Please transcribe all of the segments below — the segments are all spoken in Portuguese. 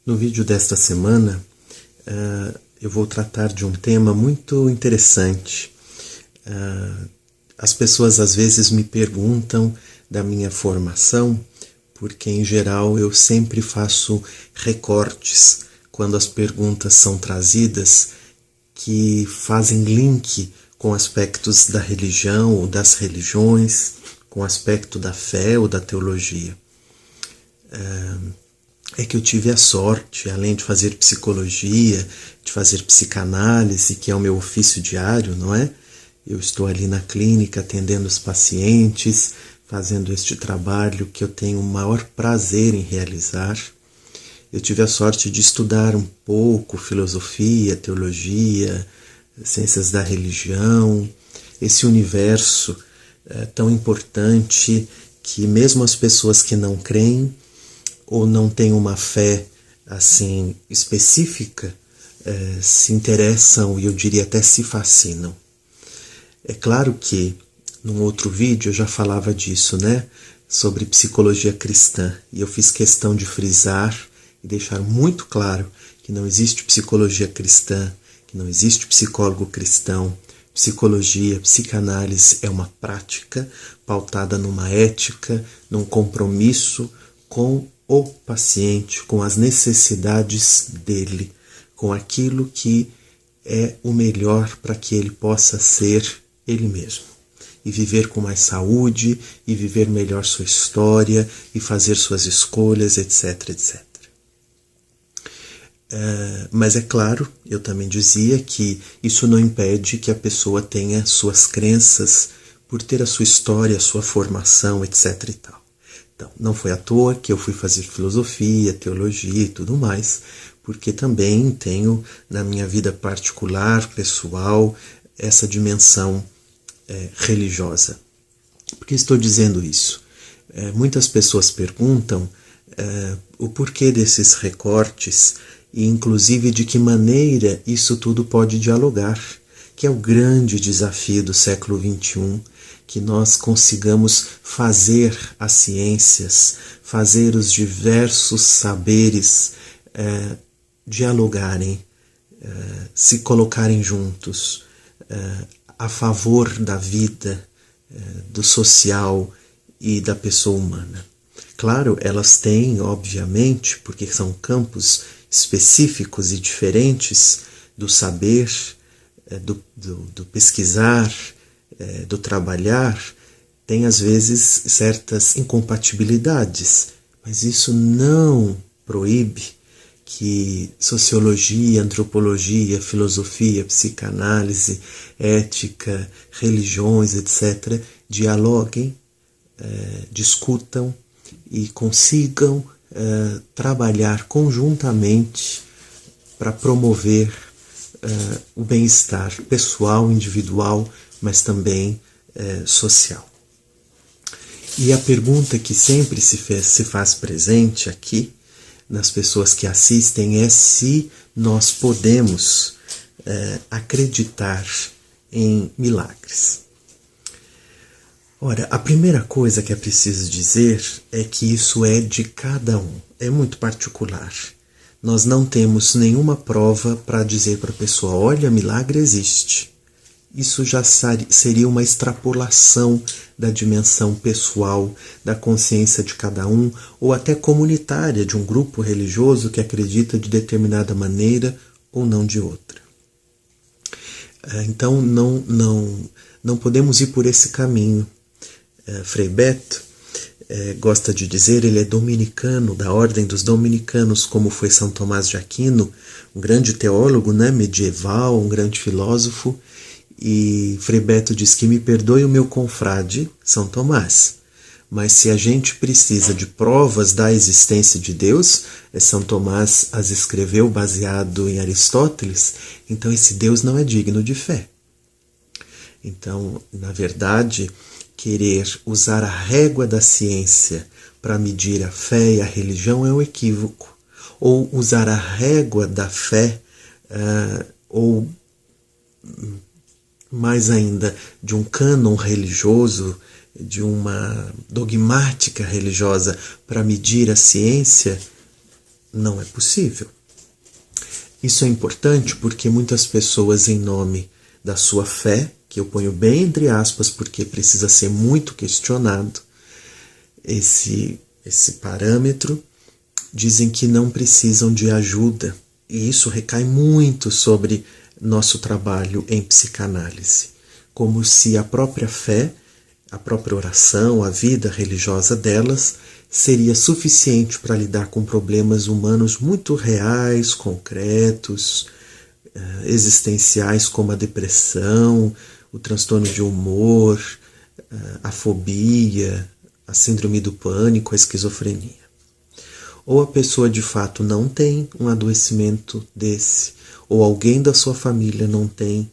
No vídeo desta semana, eu vou tratar de um tema muito interessante. As pessoas às vezes me perguntam da minha formação, porque em geral eu sempre faço recortes quando as perguntas são trazidas que fazem link com aspectos da religião ou das religiões, com aspecto da fé ou da teologia. É que eu tive a sorte, além de fazer psicologia, de fazer psicanálise, que é o meu ofício diário, não é? Eu estou ali na clínica atendendo os pacientes, fazendo este trabalho que eu tenho o maior prazer em realizar. Eu tive a sorte de estudar um pouco filosofia, teologia, ciências da religião, esse universo tão importante que mesmo as pessoas que não creem ou não têm uma fé assim específica se interessam e eu diria até se fascinam. É claro que num outro vídeo eu já falava disso, né? Sobre psicologia cristã, e eu fiz questão de frisar e deixar muito claro que não existe psicologia cristã, que não existe psicólogo cristão. Psicologia, psicanálise é uma prática pautada numa ética, num compromisso com o paciente, com as necessidades dele, com aquilo que é o melhor para que ele possa ser ele mesmo. E viver com mais saúde, e viver melhor sua história, e fazer suas escolhas, etc, etc. Mas é claro, eu também dizia que isso não impede que a pessoa tenha suas crenças por ter a sua história, a sua formação, etc e tal. Então, não foi à toa que eu fui fazer filosofia, teologia e tudo mais, porque também tenho na minha vida particular, pessoal, essa dimensão religiosa. Por que estou dizendo isso? Muitas pessoas perguntam o porquê desses recortes e inclusive de que maneira isso tudo pode dialogar, que é o grande desafio do século XXI, que nós consigamos fazer as ciências, fazer os diversos saberes dialogarem, se colocarem juntos, a favor da vida, do social e da pessoa humana. Claro, elas têm, obviamente, porque são campos específicos e diferentes do saber, do pesquisar, do trabalhar, tem às vezes certas incompatibilidades, mas isso não proíbe que sociologia, antropologia, filosofia, psicanálise, ética, religiões, etc., dialoguem, discutam e consigam trabalhar conjuntamente para promover o bem-estar pessoal, individual, mas também social. E a pergunta que sempre se faz presente aqui nas pessoas que assistem é se nós podemos acreditar em milagres. Ora, a primeira coisa que é preciso dizer é que isso é de cada um, é muito particular. Nós não temos nenhuma prova para dizer para a pessoa, olha, milagre existe. Isso já seria uma extrapolação da dimensão pessoal, da consciência de cada um, ou até comunitária de um grupo religioso que acredita de determinada maneira ou não de outra. Então não podemos ir por esse caminho. Frei Beto gosta de dizer, ele é dominicano, da ordem dos dominicanos, como foi São Tomás de Aquino, um grande teólogo, né, medieval, um grande filósofo, e Frei Beto diz que me perdoe o meu confrade, São Tomás, mas se a gente precisa de provas da existência de Deus, São Tomás as escreveu baseado em Aristóteles, então esse Deus não é digno de fé. Então, na verdade, querer usar a régua da ciência para medir a fé e a religião é um equívoco. Ou usar a régua da fé, ou mais ainda, de um cânon religioso, de uma dogmática religiosa para medir a ciência, não é possível. Isso é importante porque muitas pessoas, em nome da sua fé, que eu ponho bem entre aspas porque precisa ser muito questionado, esse parâmetro, dizem que não precisam de ajuda. E isso recai muito sobre nosso trabalho em psicanálise. Como se a própria fé, a própria oração, a vida religiosa delas seria suficiente para lidar com problemas humanos muito reais, concretos, existenciais, como a depressão, o transtorno de humor, a fobia, a síndrome do pânico, a esquizofrenia. Ou a pessoa de fato não tem um adoecimento desse, ou alguém da sua família não tem,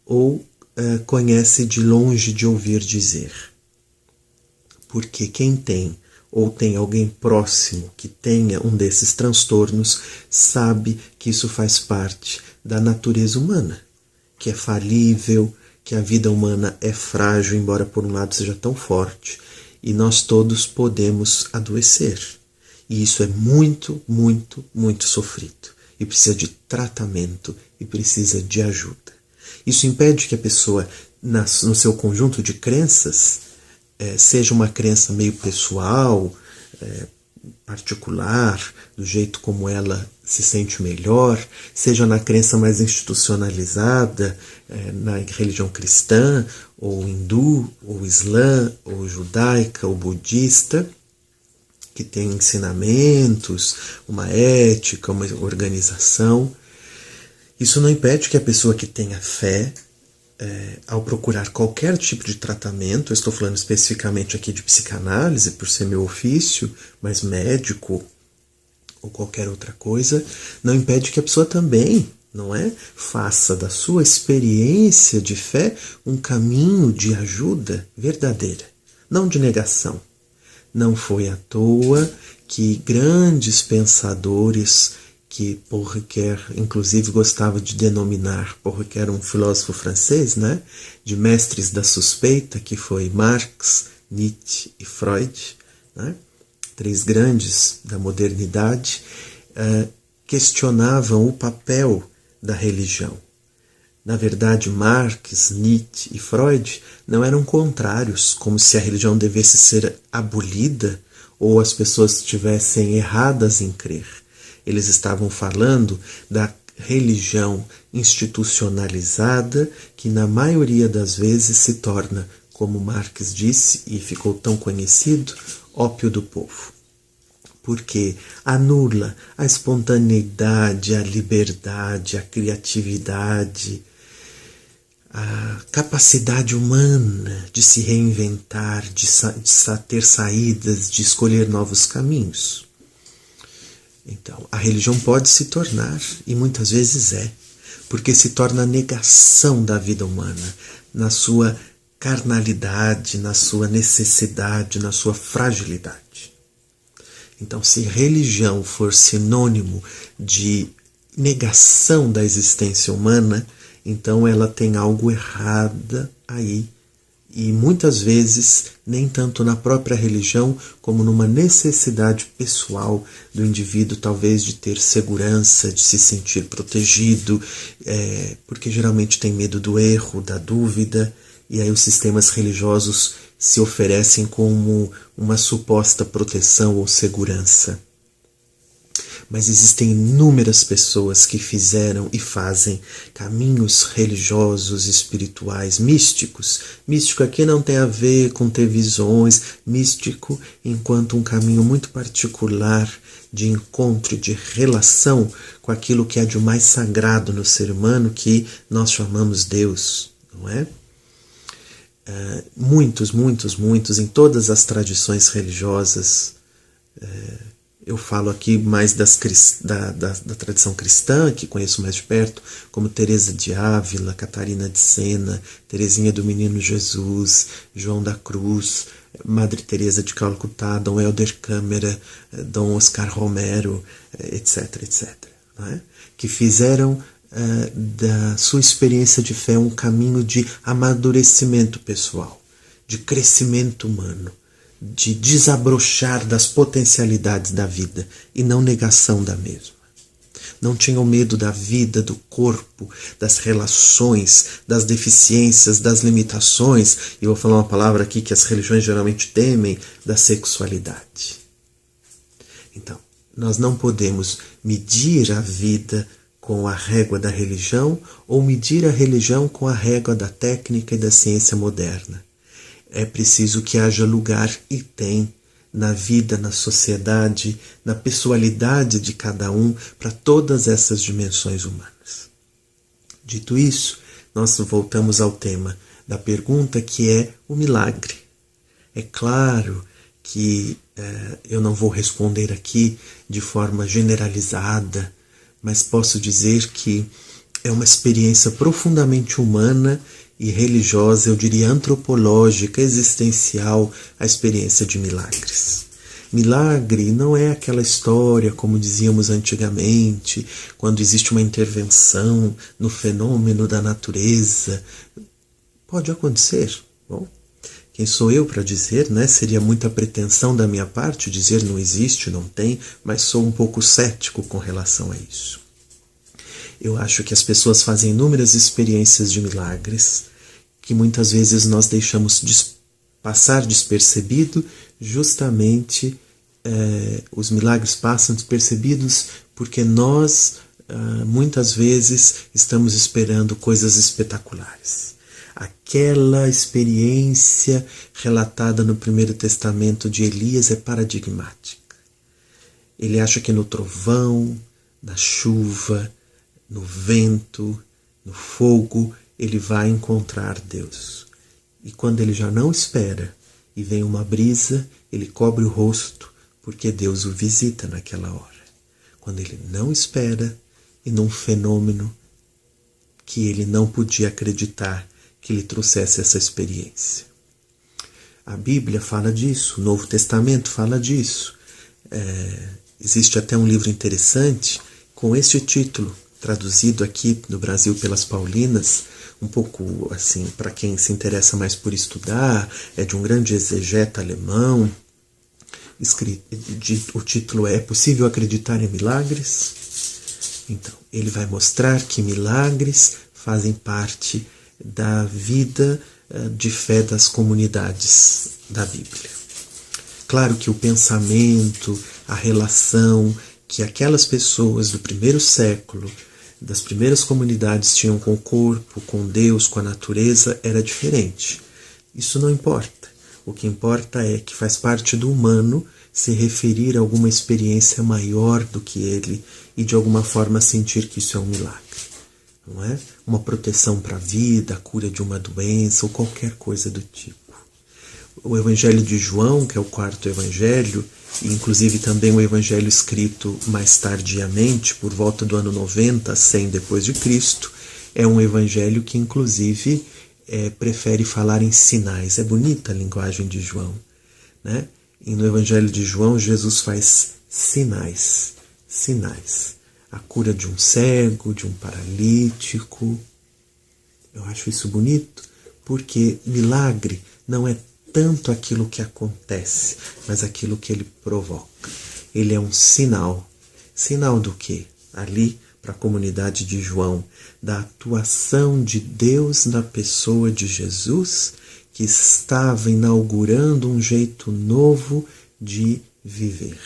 ou conhece de longe de ouvir dizer. Porque quem tem, ou tem alguém próximo que tenha um desses transtornos, sabe que isso faz parte da natureza humana, que é falível, que a vida humana é frágil, embora por um lado seja tão forte, e nós todos podemos adoecer. E isso é muito, muito, muito sofrido. E precisa de tratamento e precisa de ajuda. Isso impede que a pessoa, no seu conjunto de crenças, seja uma crença meio pessoal, particular, do jeito como ela se sente melhor, seja na crença mais institucionalizada, na religião cristã, ou hindu, ou islã, ou judaica, ou budista, que tem ensinamentos, uma ética, uma organização. Isso não impede que a pessoa que tenha fé, ao procurar qualquer tipo de tratamento, eu estou falando especificamente aqui de psicanálise, por ser meu ofício, mas médico ou qualquer outra coisa, não impede que a pessoa também, não é, faça da sua experiência de fé um caminho de ajuda verdadeira, não de negação. Não foi à toa que grandes pensadores, que Paul Ricoeur inclusive gostava de denominar, Paul Ricoeur um filósofo francês, né, de mestres da suspeita, que foi Marx, Nietzsche e Freud, né, 3 grandes da modernidade, questionavam o papel da religião. Na verdade, Marx, Nietzsche e Freud não eram contrários, como se a religião devesse ser abolida ou as pessoas estivessem erradas em crer. Eles estavam falando da religião institucionalizada, que na maioria das vezes se torna, como Marx disse e ficou tão conhecido, ópio do povo. Porque anula a espontaneidade, a liberdade, a criatividade, a capacidade humana de se reinventar, de ter saídas, de escolher novos caminhos. Então, a religião pode se tornar, e muitas vezes porque se torna a negação da vida humana, na sua carnalidade, na sua necessidade, na sua fragilidade. Então, se religião for sinônimo de negação da existência humana, então ela tem algo errado aí. E muitas vezes, nem tanto na própria religião, como numa necessidade pessoal do indivíduo, talvez de ter segurança, de se sentir protegido, porque geralmente tem medo do erro, da dúvida, e aí os sistemas religiosos se oferecem como uma suposta proteção ou segurança. Mas existem inúmeras pessoas que fizeram e fazem caminhos religiosos, espirituais, místicos. Místico aqui não tem a ver com ter visões, místico enquanto um caminho muito particular de encontro, de relação com aquilo que é de mais sagrado no ser humano, que nós chamamos Deus, não é? Muitos, em todas as tradições religiosas, eu falo aqui mais da tradição cristã, que conheço mais de perto, como Teresa de Ávila, Catarina de Sena, Teresinha do Menino Jesus, João da Cruz, Madre Teresa de Calcutá, Dom Helder Câmara, Dom Oscar Romero, etc., não é? Que fizeram da sua experiência de fé um caminho de amadurecimento pessoal, de crescimento humano, de desabrochar das potencialidades da vida e não negação da mesma. Não tinham medo da vida, do corpo, das relações, das deficiências, das limitações. E eu vou falar uma palavra aqui que as religiões geralmente temem, da sexualidade. Então, nós não podemos medir a vida com a régua da religião ou medir a religião com a régua da técnica e da ciência moderna. É preciso que haja lugar, e tem, na vida, na sociedade, na pessoalidade de cada um, para todas essas dimensões humanas. Dito isso, nós voltamos ao tema da pergunta, que é o milagre. É claro que eu não vou responder aqui de forma generalizada, mas posso dizer que é uma experiência profundamente humana e religiosa, eu diria antropológica, existencial, a experiência de milagres. Milagre não é aquela história, como dizíamos antigamente, quando existe uma intervenção no fenômeno da natureza. Pode acontecer. Bom, quem sou eu para dizer, né? Seria muita pretensão da minha parte dizer não existe, não tem, mas sou um pouco cético com relação a isso. Eu acho que as pessoas fazem inúmeras experiências de milagres que muitas vezes nós deixamos passar despercebido. Justamente os milagres passam despercebidos porque nós muitas vezes estamos esperando coisas espetaculares. Aquela experiência relatada no Primeiro Testamento de Elias é paradigmática. Ele acha que no trovão, na chuva, no vento, no fogo, ele vai encontrar Deus. E quando ele já não espera e vem uma brisa, ele cobre o rosto, porque Deus o visita naquela hora. Quando ele não espera, e num fenômeno que ele não podia acreditar que lhe trouxesse essa experiência. A Bíblia fala disso, o Novo Testamento fala disso. Existe até um livro interessante com este título, traduzido aqui no Brasil pelas Paulinas, um pouco assim, para quem se interessa mais por estudar, é de um grande exegeta alemão. O título é Possível Acreditar em Milagres? Então, ele vai mostrar que milagres fazem parte da vida de fé das comunidades da Bíblia. Claro que o pensamento, a relação que aquelas pessoas do primeiro século, das primeiras comunidades, tinham com o corpo, com Deus, com a natureza, era diferente. Isso não importa. O que importa é que faz parte do humano se referir a alguma experiência maior do que ele e de alguma forma sentir que isso é um milagre. Não é? Uma proteção para a vida, a cura de uma doença ou qualquer coisa do tipo. O Evangelho de João, que é o quarto evangelho, e inclusive também o evangelho escrito mais tardiamente, por volta do ano 90, 100 depois de Cristo, é um evangelho que inclusive prefere falar em sinais. É bonita a linguagem de João, né? E no evangelho de João, Jesus faz sinais. A cura de um cego, de um paralítico. Eu acho isso bonito, porque milagre não é tanto aquilo que acontece, mas aquilo que ele provoca. Ele é um sinal. Sinal do quê? Ali, para a comunidade de João, da atuação de Deus na pessoa de Jesus, que estava inaugurando um jeito novo de viver.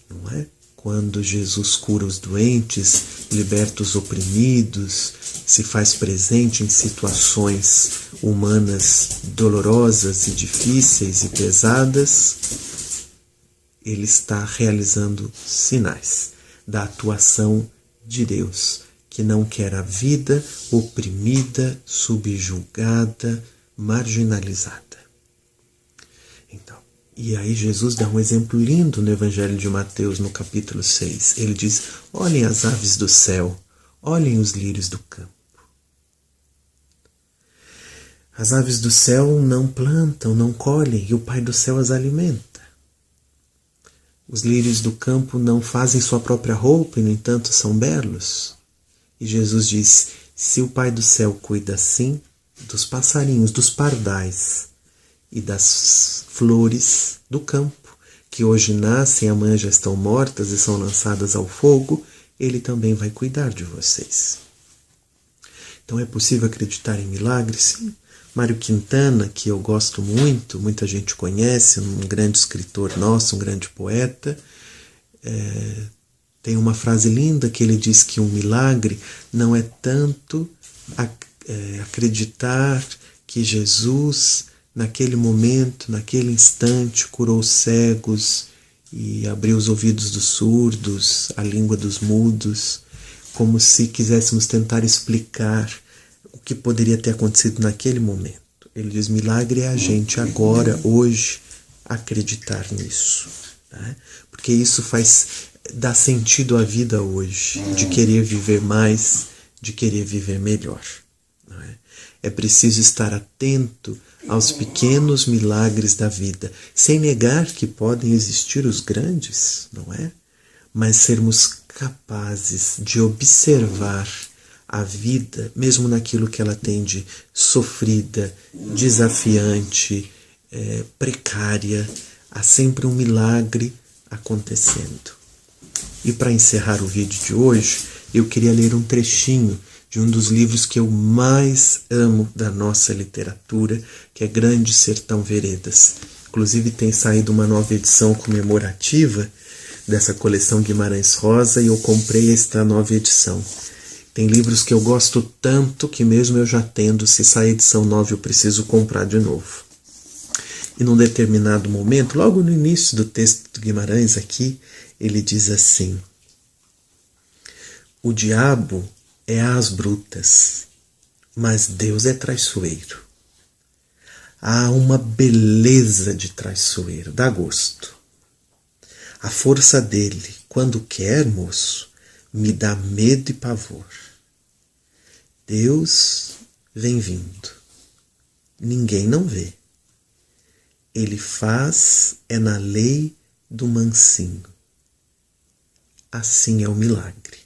Não é? Quando Jesus cura os doentes, liberta os oprimidos, se faz presente em situações humanas dolorosas e difíceis e pesadas, ele está realizando sinais da atuação de Deus, que não quer a vida oprimida, subjugada, marginalizada. Então, e aí Jesus dá um exemplo lindo no Evangelho de Mateus, no capítulo 6. Ele diz, olhem as aves do céu, olhem os lírios do campo. As aves do céu não plantam, não colhem, e o Pai do céu as alimenta. Os lírios do campo não fazem sua própria roupa e, no entanto, são belos. E Jesus diz, se o Pai do céu cuida assim dos passarinhos, dos pardais, e das flores do campo, que hoje nascem, amanhã já estão mortas e são lançadas ao fogo. Ele também vai cuidar de vocês. Então é possível acreditar em milagres? Sim. Mário Quintana, que eu gosto muito, muita gente conhece, um grande escritor nosso, um grande poeta, tem uma frase linda que ele diz que um milagre não é tanto acreditar que Jesus, naquele momento, naquele instante, curou cegos e abriu os ouvidos dos surdos, a língua dos mudos, como se quiséssemos tentar explicar o que poderia ter acontecido naquele momento. Ele diz: milagre é a gente agora, hoje, acreditar nisso, né? Porque isso dá sentido à vida hoje, de querer viver mais, de querer viver melhor. Não é? É preciso estar atento aos pequenos milagres da vida, sem negar que podem existir os grandes, não é? Mas sermos capazes de observar a vida, mesmo naquilo que ela tem de sofrida, desafiante, precária, há sempre um milagre acontecendo. E para encerrar o vídeo de hoje, eu queria ler um trechinho de um dos livros que eu mais amo da nossa literatura, que é Grande Sertão Veredas. Inclusive tem saído uma nova edição comemorativa dessa coleção Guimarães Rosa e eu comprei esta nova edição. Tem livros que eu gosto tanto que mesmo eu já tendo, se sair edição nova eu preciso comprar de novo. E num determinado momento, logo no início do texto do Guimarães aqui, ele diz assim: o diabo é às brutas, mas Deus é traiçoeiro. Há uma beleza de traiçoeiro, dá gosto. A força dele, quando quer, moço, me dá medo e pavor. Deus vem vindo. Ninguém não vê. Ele faz na lei do mansinho. Assim é o milagre.